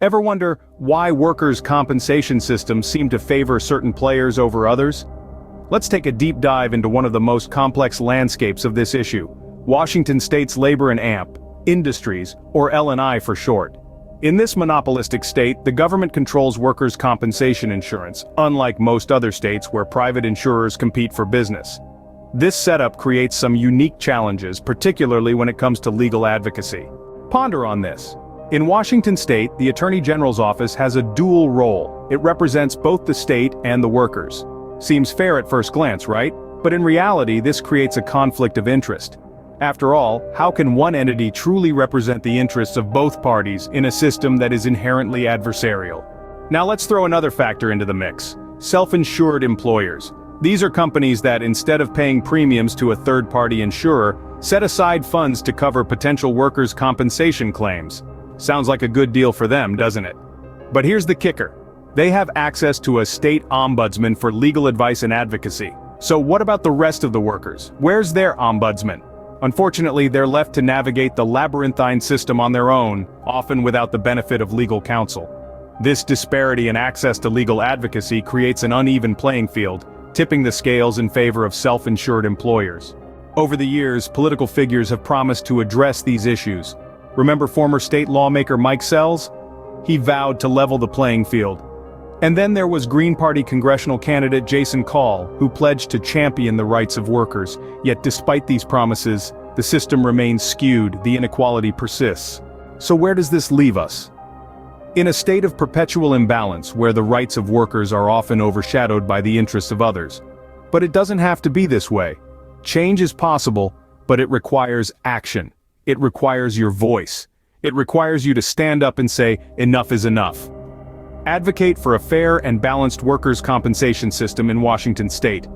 Ever wonder why workers' compensation systems seem to favor certain players over others? Let's take a deep dive into one of the most complex landscapes of this issue: Washington State's labor and industries, or L&I for short. In this monopolistic state, the government controls workers' compensation insurance, unlike most other states where private insurers compete for business. This setup creates some unique challenges, particularly when it comes to legal advocacy. Ponder on this. In Washington State, the Attorney General's office has a dual role. It represents both the state and the workers. Seems fair at first glance, right? But in reality, this creates a conflict of interest. After all, how can one entity truly represent the interests of both parties in a system that is inherently adversarial? Now let's throw another factor into the mix: self-insured employers. These are companies that, instead of paying premiums to a third-party insurer, set aside funds to cover potential workers' compensation claims. Sounds like a good deal for them, doesn't it? But here's the kicker. They have access to a state ombudsman for legal advice and advocacy. So what about the rest of the workers? Where's their ombudsman? Unfortunately, they're left to navigate the labyrinthine system on their own, often without the benefit of legal counsel. This disparity in access to legal advocacy creates an uneven playing field, tipping the scales in favor of self-insured employers. Over the years, political figures have promised to address these issues. Remember former state lawmaker Mike Sells? He vowed to level the playing field. And then there was Green Party congressional candidate Jason Call, who pledged to champion the rights of workers. Yet despite these promises, the system remains skewed, the inequality persists. So where does this leave us? In a state of perpetual imbalance where the rights of workers are often overshadowed by the interests of others. But it doesn't have to be this way. Change is possible, but it requires action. It requires your voice. It requires you to stand up and say, enough is enough. Advocate for a fair and balanced workers' compensation system in Washington State.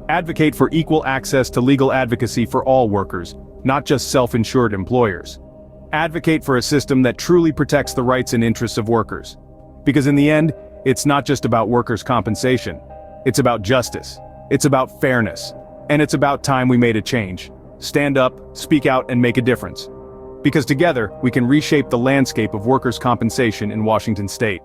Advocate for equal access to legal advocacy for all workers, not just self-insured employers. Advocate for a system that truly protects the rights and interests of workers. Because in the end, it's not just about workers' compensation. It's about justice. It's about fairness. And it's about time we made a change. Stand up, speak out, and make a difference. Because together, we can reshape the landscape of workers' compensation in Washington State.